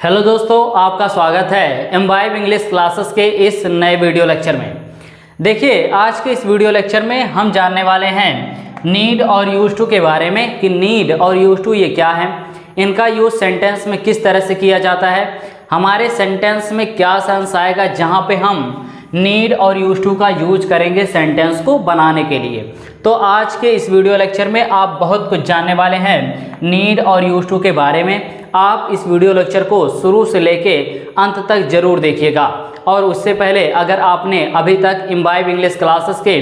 Hello दोस्तों, आपका स्वागत है एम्बाइब इंग्लिश क्लासेस के इस नए वीडियो लेक्चर में। देखिए, आज के इस वीडियो लेक्चर में हम जानने वाले हैं नीड और यूज टू के बारे में कि नीड और यूज टू ये क्या है, इनका यूज सेंटेंस में किस तरह से किया जाता है, हमारे सेंटेंस में क्या सेंस आएगा जहाँ पे हम नीड और यूज टू का यूज करेंगे सेंटेंस को बनाने के लिए। तो आज के इस वीडियो लेक्चर में आप बहुत कुछ जानने वाले हैं नीड और यूज टू के बारे में। आप इस वीडियो लेक्चर को शुरू से लेके अंत तक जरूर देखिएगा। और उससे पहले अगर आपने अभी तक इम्बाइब इंग्लिश क्लासेस के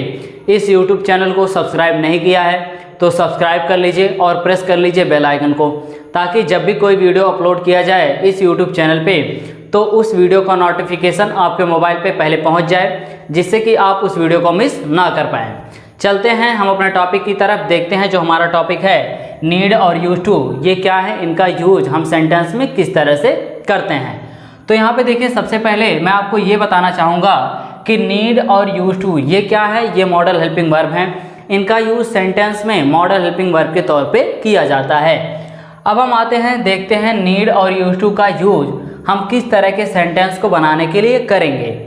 इस यूट्यूब चैनल को सब्सक्राइब नहीं किया है तो सब्सक्राइब कर लीजिए और प्रेस कर लीजिए बेल आइकन को, ताकि जब भी कोई वीडियो अपलोड किया जाए इस यूट्यूब चैनल पे तो उस वीडियो का नोटिफिकेशन आपके मोबाइल पे पहले पहुंच जाए, जिससे कि आप उस वीडियो को मिस ना कर पाएँ। चलते हैं हम अपने टॉपिक की तरफ, देखते हैं जो हमारा टॉपिक है नीड और यूज टू ये क्या है, इनका यूज हम सेंटेंस में किस तरह से करते हैं। तो यहाँ पे देखिए, सबसे पहले मैं आपको ये बताना चाहूँगा कि नीड और यूज टू ये क्या है। ये मॉडल हेल्पिंग वर्ब हैं, इनका यूज सेंटेंस में मॉडल हेल्पिंग वर्ब के तौर पे किया जाता है। अब हम आते हैं, देखते हैं नीड और यूज टू का यूज हम किस तरह के सेंटेंस को बनाने के लिए करेंगे।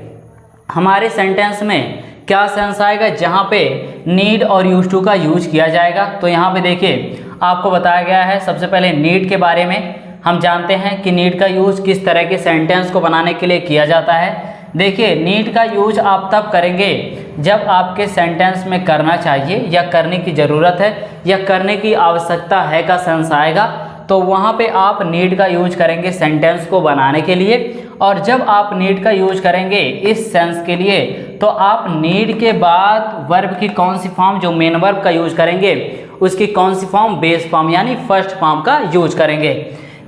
हमारे सेंटेंस में क्या सेंस आएगा जहाँ पे नीड और यूज टू का यूज किया जाएगा। तो यहाँ पे देखिए, आपको बताया गया है सबसे पहले नीड के बारे में। हम जानते हैं कि नीड का यूज किस तरह के सेंटेंस को बनाने के लिए किया जाता है। देखिए, नीड का यूज आप तब करेंगे जब आपके सेंटेंस में करना चाहिए या करने की ज़रूरत है या करने की आवश्यकता है का सेंस आएगा, तो वहाँ पे आप नीड का यूज करेंगे सेंटेंस को बनाने के लिए। और जब आप नीड का यूज करेंगे इस सेंस के लिए, तो आप नीड के बाद वर्ब की कौन सी फॉर्म, जो मेन वर्ब का यूज करेंगे उसकी कौन सी फॉर्म, बेस फॉर्म यानी फर्स्ट फॉर्म का यूज करेंगे।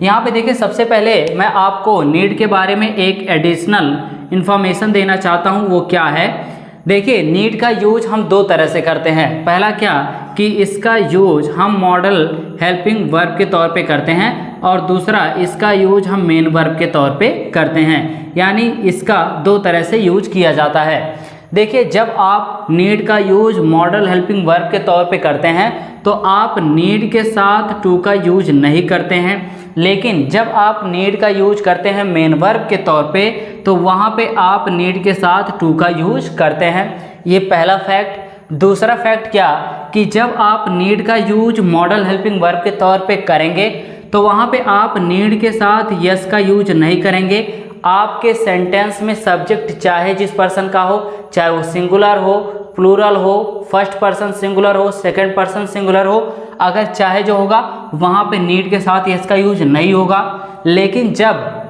यहाँ पे देखिए, सबसे पहले मैं आपको नीड के बारे में एक एडिशनल इंफॉर्मेशन देना चाहता हूँ। वो क्या है, देखिए, नीड का यूज हम दो तरह से करते हैं। पहला क्या कि इसका यूज हम मॉडल हेल्पिंग वर्ब के तौर पे करते हैं, और दूसरा इसका यूज हम मेन वर्ब के तौर पे करते हैं। यानी इसका दो तरह से यूज किया जाता है। देखिए, जब आप नीड का यूज मॉडल हेल्पिंग वर्ब के तौर पे करते हैं तो आप नीड के साथ टू का यूज नहीं करते हैं, लेकिन जब आप नीड का यूज करते हैं मेन वर्ब के तौर पे तो वहाँ पे आप नीड के साथ टू का यूज करते हैं। ये पहला फैक्ट। दूसरा फैक्ट क्या कि जब आप नीड का यूज मॉडल हेल्पिंग वर्ब के तौर पे करेंगे तो वहाँ पे आप नीड के साथ यस का यूज नहीं करेंगे। आपके सेंटेंस में सब्जेक्ट चाहे जिस पर्सन का हो, चाहे वो सिंगुलर हो, प्लूरल हो, फर्स्ट पर्सन सिंगुलर हो, सेकंड पर्सन सिंगुलर हो, अगर चाहे जो होगा वहाँ पे नीड के साथ यस का यूज नहीं होगा। लेकिन जब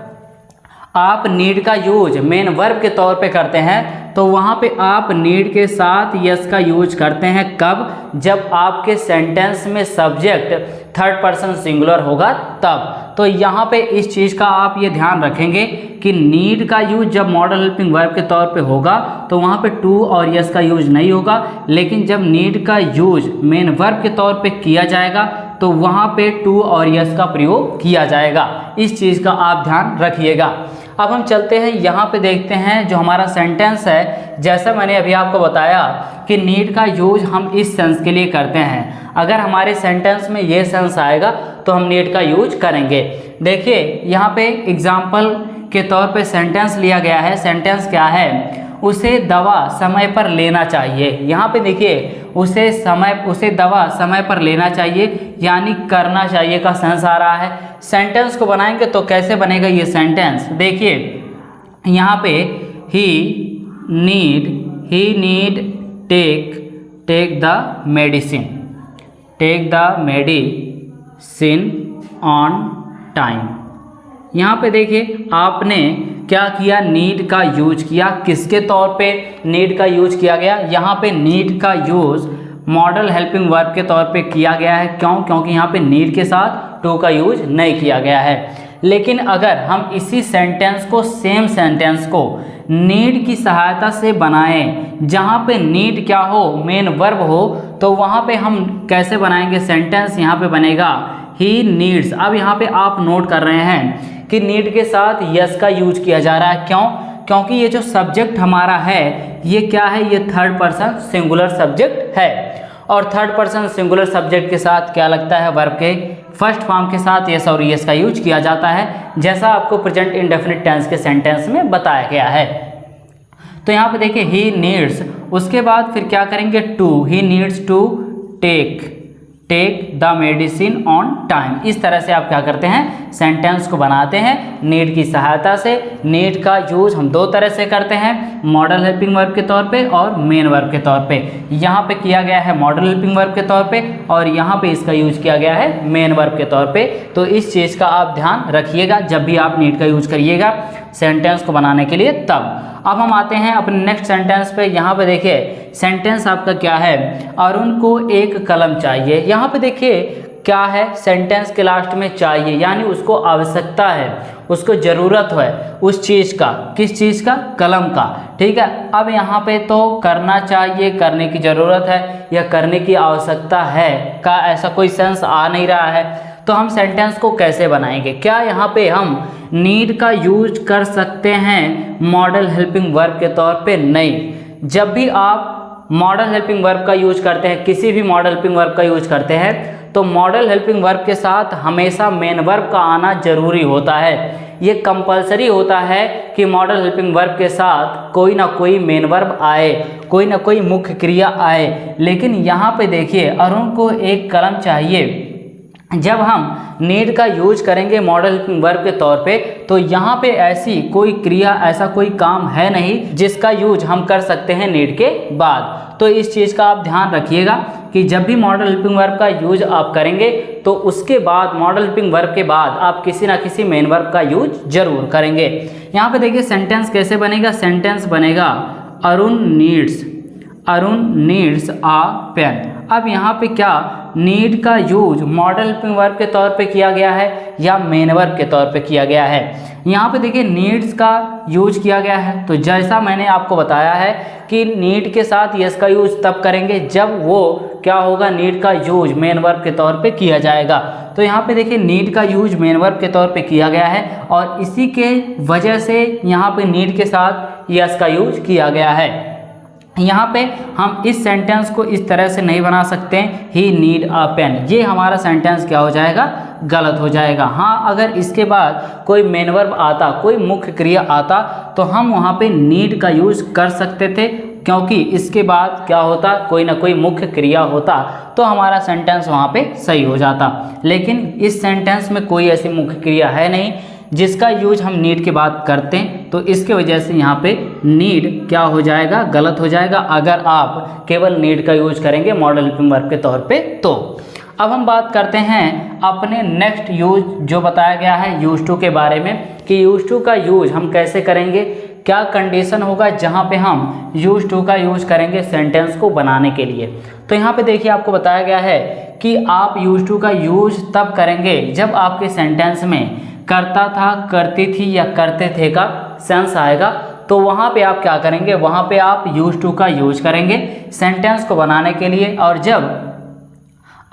आप नीड का यूज मेन वर्ब के तौर पे करते हैं तो वहाँ पे आप नीड के साथ यस का यूज करते हैं। कब? जब आपके सेंटेंस में सब्जेक्ट थर्ड पर्सन सिंगुलर होगा तब। तो यहाँ पे इस चीज़ का आप ये ध्यान रखेंगे कि नीड का यूज जब मॉडल हेल्पिंग वर्ब के तौर पे होगा तो वहाँ पे टू और यस का यूज नहीं होगा, लेकिन जब नीड का यूज मेन वर्ब के तौर पे किया जाएगा तो वहाँ पे टू और यस का प्रयोग किया जाएगा। इस चीज़ का आप ध्यान रखिएगा। अब हम चलते हैं, यहाँ पे देखते हैं जो हमारा सेंटेंस है। जैसा मैंने अभी आपको बताया कि नीड का यूज हम इस सेंस के लिए करते हैं। अगर हमारे सेंटेंस में ये सेंस आएगा तो हम नीड का यूज करेंगे। देखिए, यहाँ पे एग्जाम्पल के तौर पे सेंटेंस लिया गया है। सेंटेंस क्या है, उसे दवा समय पर लेना चाहिए। यहाँ पे देखिए, उसे दवा समय पर लेना चाहिए यानी करना चाहिए का सेंस आ रहा है। सेंटेंस को बनाएंगे तो कैसे बनेगा ये सेंटेंस, देखिए यहाँ पे he need take the medicine on time. यहाँ पे देखिए, आपने क्या किया, नीड का यूज किया। किसके तौर पे नीड का यूज किया गया, यहाँ पे नीड का यूज मॉडल हेल्पिंग वर्ब के तौर पे किया गया है। क्यों? क्योंकि यहाँ पे नीड के साथ टू का यूज नहीं किया गया है। लेकिन अगर हम इसी सेंटेंस को, सेम सेंटेंस को नीड की सहायता से बनाएं, जहाँ पे नीड क्या हो, मेन वर्ब हो, तो वहाँ पे हम कैसे बनाएंगे सेंटेंस, यहाँ पे बनेगा ही नीड्स। अब यहाँ पे आप नोट कर रहे हैं कि नीड के साथ यस का यूज किया जा रहा है। क्यों? क्योंकि ये जो सब्जेक्ट हमारा है ये क्या है, ये थर्ड पर्सन सिंगुलर सब्जेक्ट है। और थर्ड पर्सन सिंगुलर सब्जेक्ट के साथ क्या लगता है, वर्ब के फर्स्ट फॉर्म के साथ यस और यस का यूज किया जाता है, जैसा आपको प्रेजेंट इंडेफिनिट टेंस के सेंटेंस में बताया गया है। तो यहाँ पे देखिए ही नीड्स, उसके बाद फिर क्या करेंगे to, he needs to take the medicine on time. इस तरह से आप क्या करते हैं, सेंटेंस को बनाते हैं नीड की सहायता से। नीड का यूज हम दो तरह से करते हैं, मॉडल हेल्पिंग वर्ब के तौर पे और मेन वर्ब के तौर पे। यहाँ पे किया गया है मॉडल हेल्पिंग वर्ब के तौर पे और यहाँ पे इसका यूज किया गया है मेन वर्ब के तौर पे। तो इस चीज़ का आप ध्यान रखिएगा जब भी आप नीड का यूज करिएगा सेंटेंस को बनाने के लिए तब। अब हम आते हैं अपने नेक्स्ट सेंटेंस पे। यहाँ पे देखिए सेंटेंस आपका क्या है, अरुण को एक कलम चाहिए। यहाँ पे देखिए क्या है, सेंटेंस के लास्ट में चाहिए, यानी उसको आवश्यकता है, उसको ज़रूरत है उस चीज़ का। किस चीज़ का? कलम का। ठीक है, अब यहाँ पे तो करना चाहिए, करने की ज़रूरत है या करने की आवश्यकता है का ऐसा कोई सेंस आ नहीं रहा है। तो हम सेंटेंस को कैसे बनाएंगे? क्या यहाँ पे हम नीड का यूज कर सकते हैं मॉडल हेल्पिंग वर्ब के तौर पे? नहीं। जब भी आप मॉडल हेल्पिंग वर्ब का यूज करते हैं, किसी भी मॉडल हेल्पिंग वर्ब का यूज करते हैं, तो मॉडल हेल्पिंग वर्ब के साथ हमेशा मेन वर्ब का आना जरूरी होता है। ये कंपलसरी होता है कि मॉडल हेल्पिंग वर्ब के साथ कोई ना कोई मेन वर्ब आए, कोई ना कोई मुख्य क्रिया आए। लेकिन यहाँ पे देखिए अरुण को एक कलम चाहिए, जब हम नीड का यूज करेंगे मॉडल हेल्पिंग वर्ब के तौर पे, तो यहाँ पे ऐसी कोई क्रिया, ऐसा कोई काम है नहीं जिसका यूज हम कर सकते हैं नीड के बाद। तो इस चीज़ का आप ध्यान रखिएगा कि जब भी मॉडल हेल्पिंग वर्ब का यूज आप करेंगे तो उसके बाद मॉडल हेल्पिंग वर्ब के बाद आप किसी ना किसी मेन वर्ब का यूज जरूर करेंगे। यहाँ पे देखिए सेंटेंस कैसे बनेगा, सेंटेंस बनेगा अरुण नीड्स आ पेन। अब यहाँ पे क्या नीड का यूज मॉडल हेल्पिंग वर्ब के तौर पे किया गया है या मेन वर्ब के तौर पे किया गया है? यहाँ पे देखिए नीड्स का यूज किया गया है। तो जैसा मैंने आपको बताया है कि नीड के साथ यस का यूज तब करेंगे जब वो क्या होगा, नीड का यूज मेन वर्ब के तौर पे किया जाएगा। तो यहाँ पे देखिए नीड का यूज मेन वर्ब के तौर पे किया गया है और इसी के वजह से यहाँ पे नीड के साथ यस का यूज किया गया है। यहाँ पे हम इस सेंटेंस को इस तरह से नहीं बना सकते हैं, ही नीड अ पेन। ये हमारा सेंटेंस क्या हो जाएगा, गलत हो जाएगा। हाँ, अगर इसके बाद कोई मेन वर्ब आता, कोई मुख्य क्रिया आता, तो हम वहाँ पे नीड का यूज कर सकते थे, क्योंकि इसके बाद क्या होता, कोई ना कोई मुख्य क्रिया होता, तो हमारा सेंटेंस वहाँ पे सही हो जाता। लेकिन इस सेंटेंस में कोई ऐसी मुख्य क्रिया है नहीं जिसका यूज हम नीड के बाद करते हैं, तो इसके वजह से यहाँ पे नीड क्या हो जाएगा, गलत हो जाएगा अगर आप केवल नीड का यूज करेंगे मॉडल हेल्पिंग वर्ब के तौर पे। तो अब हम बात करते हैं अपने नेक्स्ट यूज जो बताया गया है यूज टू के बारे में, कि यूज टू का यूज हम कैसे करेंगे, क्या कंडीशन होगा जहाँ पे हम यूज टू का यूज करेंगे सेंटेंस को बनाने के लिए। तो यहाँ पे देखिए आपको बताया गया है कि आप यूज टू का यूज तब करेंगे जब आपके सेंटेंस में करता था, करती थी या करते थे का सेंस आएगा। तो वहाँ पे आप क्या करेंगे, वहाँ पे आप यूज टू का यूज करेंगे सेंटेंस को बनाने के लिए। और जब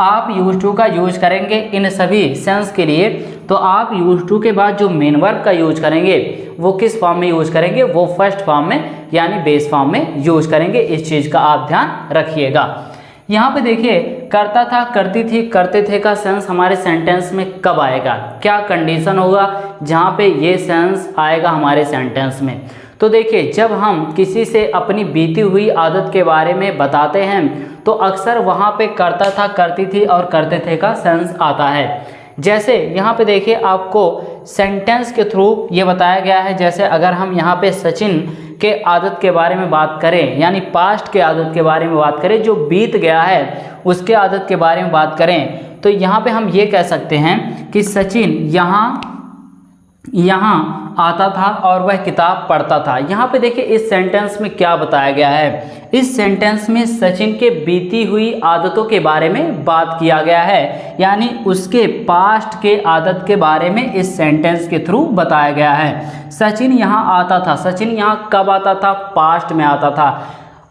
आप यूज टू का यूज करेंगे इन सभी सेंस के लिए, तो आप यूज टू के बाद जो मेन वर्ब का यूज करेंगे वो किस फॉर्म में यूज करेंगे, वो फर्स्ट फॉर्म में यानी बेस फॉर्म में यूज करेंगे। इस चीज़ का आप ध्यान रखिएगा। यहाँ पे देखिए करता था, करती थी, करते थे का सेंस हमारे सेंटेंस में कब आएगा, क्या कंडीशन होगा जहाँ पे ये सेंस आएगा हमारे सेंटेंस में। तो देखिए जब हम किसी से अपनी बीती हुई आदत के बारे में बताते हैं तो अक्सर वहाँ पे करता था, करती थी और करते थे का सेंस आता है। जैसे यहाँ पे देखिए आपको सेंटेंस के थ्रू ये बताया गया है, जैसे अगर हम यहाँ पे सचिन के आदत के बारे में बात करें, यानी पास्ट के आदत के बारे में बात करें, जो बीत गया है उसके आदत के बारे में बात करें, तो यहाँ पे हम ये कह सकते हैं कि सचिन यहाँ आता था और वह किताब पढ़ता था। यहाँ पे देखिए इस सेंटेंस में क्या बताया गया है, इस सेंटेंस में सचिन के बीती हुई आदतों के बारे में बात किया गया है, यानी उसके पास्ट के आदत के बारे में इस सेंटेंस के थ्रू बताया गया है। सचिन यहाँ आता था, सचिन यहाँ कब आता था, पास्ट में आता था।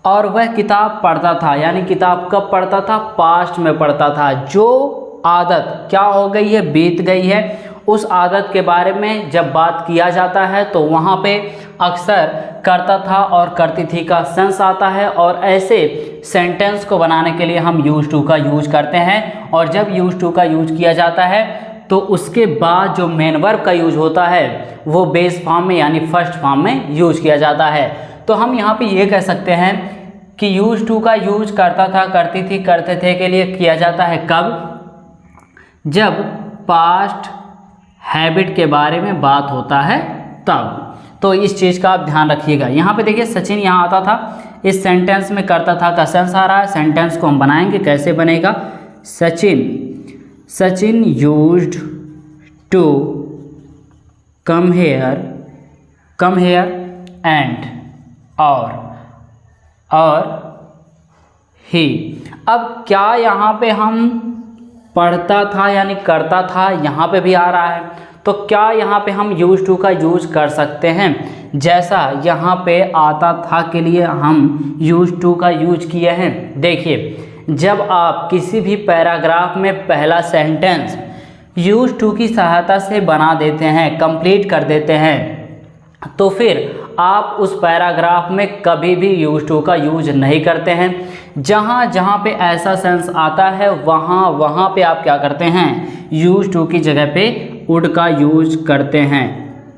और वह किताब पढ़ता था, यानी किताब कब पढ़ता था, पास्ट में पढ़ता था। जो आदत क्या हो गई है, बीत गई है, उस आदत के बारे में जब बात किया जाता है तो वहाँ पे अक्सर करता था और करती थी का सेंस आता है, और ऐसे सेंटेंस को बनाने के लिए हम यूज्ड टू का यूज करते हैं। और जब यूज्ड टू का यूज किया जाता है तो उसके बाद जो मेन वर्ब का यूज होता है वो बेस फॉर्म में यानी फर्स्ट फॉर्म में यूज किया जाता है। तो हम यहाँ पे ये कह सकते हैं कि यूज्ड टू का यूज करता था, करती थी, करते थे के लिए किया जाता है कब? जब पास्ट हैबिट के बारे में बात होता है तब। तो इस चीज़ का आप ध्यान रखिएगा। यहाँ पे देखिए सचिन यहाँ आता था, इस सेंटेंस में करता था का सेंस आ रहा है। सेंटेंस को हम बनाएंगे, कैसे बनेगा? Sachin used to come here and और ही। अब क्या यहाँ पे हम पढ़ता था यानी करता था यहाँ पे भी आ रहा है, तो क्या यहाँ पे हम यूज टू का यूज कर सकते हैं? जैसा यहाँ पे आता था के लिए हम यूज टू का यूज किए हैं। देखिए, जब आप किसी भी पैराग्राफ में पहला सेंटेंस यूज टू की सहायता से बना देते हैं, कंप्लीट कर देते हैं, तो फिर आप उस पैराग्राफ में कभी भी यूज टू का यूज नहीं करते हैं। जहाँ जहाँ पे ऐसा सेंस आता है वहाँ पे आप क्या करते हैं? यूज टू की जगह पे वुड का यूज करते हैं।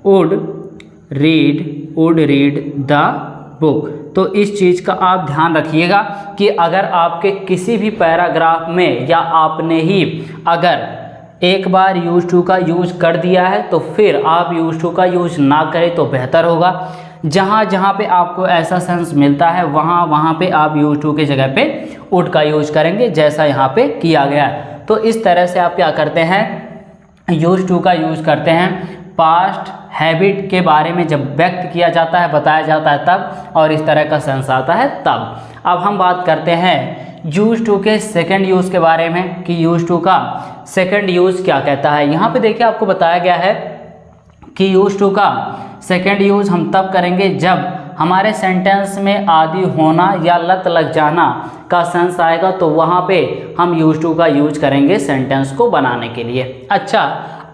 Would read the book. तो इस चीज़ का आप ध्यान रखिएगा कि अगर आपके किसी भी पैराग्राफ में या आपने ही अगर एक बार यूज टू का यूज कर दिया है तो फिर आप यूज टू का यूज ना करें तो बेहतर होगा। जहाँ जहाँ पे आपको ऐसा सेंस मिलता है वहाँ पे आप यूज टू के जगह पे वुड का यूज करेंगे, जैसा यहाँ पे किया गया है। तो इस तरह से आप क्या करते हैं? यूज टू का यूज करते हैं पास्ट हैबिट के बारे में जब व्यक्त किया जाता है, बताया जाता है तब, और इस तरह का सेंस आता है तब। अब हम बात करते हैं यूज टू के सेकंड यूज़ के बारे में कि यूज टू का सेकंड यूज़ क्या कहता है। यहाँ पे देखिए आपको बताया गया है कि यूज टू का सेकंड यूज़ हम तब करेंगे जब हमारे सेंटेंस में आदि होना या लत लग जाना का सेंस आएगा, तो वहाँ पे हम यूज टू का यूज करेंगे सेंटेंस को बनाने के लिए। अच्छा,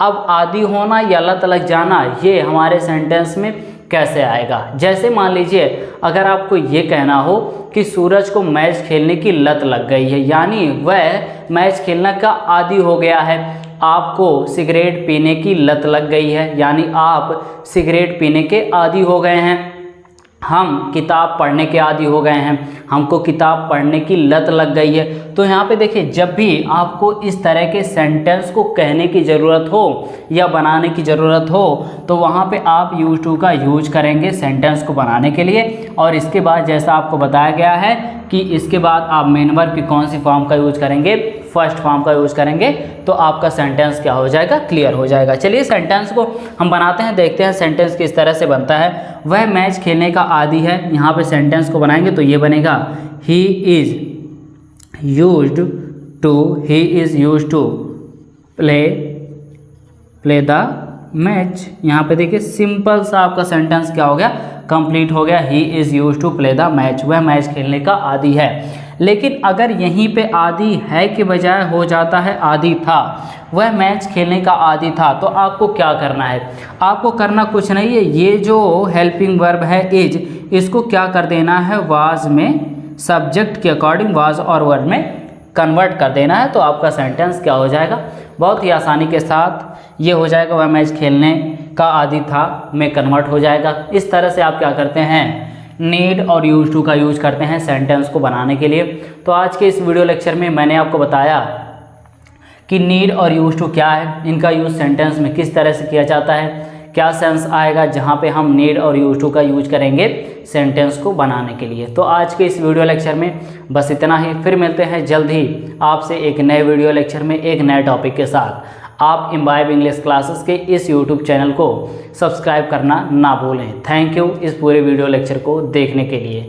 अब आदि होना या लत लग जाना ये हमारे सेंटेंस में कैसे आएगा? जैसे मान लीजिए अगर आपको ये कहना हो कि सूरज को मैच खेलने की लत लग गई है, यानी वह मैच खेलने का आदी हो गया है। आपको सिगरेट पीने की लत लग गई है, यानी आप सिगरेट पीने के आदी हो गए हैं। हम किताब पढ़ने के आदी हो गए हैं, हमको किताब पढ़ने की लत लग गई है। तो यहाँ पे देखिए, जब भी आपको इस तरह के सेंटेंस को कहने की ज़रूरत हो या बनाने की ज़रूरत हो तो वहाँ पे आप यूज टू का यूज करेंगे सेंटेंस को बनाने के लिए। और इसके बाद जैसा आपको बताया गया है कि इसके बाद आप मेन वर्ब की कौन सी फॉर्म का यूज करेंगे? फर्स्ट फॉर्म का यूज करेंगे, तो आपका सेंटेंस क्या हो जाएगा? क्लियर हो जाएगा। चलिए सेंटेंस को हम बनाते हैं, देखते हैं सेंटेंस किस तरह से बनता है। वह मैच खेलने का आदी है, यहाँ पे सेंटेंस को बनाएंगे तो ये बनेगा he is used to play the match. यहाँ पे देखिए सिंपल सा आपका सेंटेंस क्या हो गया? कंप्लीट हो गया। He is used to play the match, वह मैच खेलने का आदी है। लेकिन अगर यहीं पे आदी है के बजाय हो जाता है आदी था, वह मैच खेलने का आदी था, तो आपको क्या करना है? आपको करना कुछ नहीं है, ये जो हेल्पिंग वर्ब है इज, इसको क्या कर देना है? वाज में सब्जेक्ट के अकॉर्डिंग वाज और वर्ब में कन्वर्ट कर देना है, तो आपका सेंटेंस क्या हो जाएगा? बहुत ही आसानी के साथ ये हो जाएगा, वह मैच खेलने का आदी था में कन्वर्ट हो जाएगा। इस तरह से आप क्या करते हैं? नीड और यूज टू का यूज करते हैं सेंटेंस को बनाने के लिए। तो आज के इस वीडियो लेक्चर में मैंने आपको बताया कि नीड और यूज टू क्या है, इनका यूज सेंटेंस में किस तरह से किया जाता है, क्या सेंस आएगा जहाँ पे हम नीड और यूज टू का यूज करेंगे सेंटेंस को बनाने के लिए। तो आज के इस वीडियो लेक्चर में बस इतना ही। फिर मिलते हैं जल्द ही आपसे एक नए वीडियो लेक्चर में एक नए टॉपिक के साथ। आप इम्बाइब इंग्लिश क्लासेस के इस यूट्यूब चैनल को सब्सक्राइब करना ना भूलें। थैंक यू इस पूरे वीडियो लेक्चर को देखने के लिए।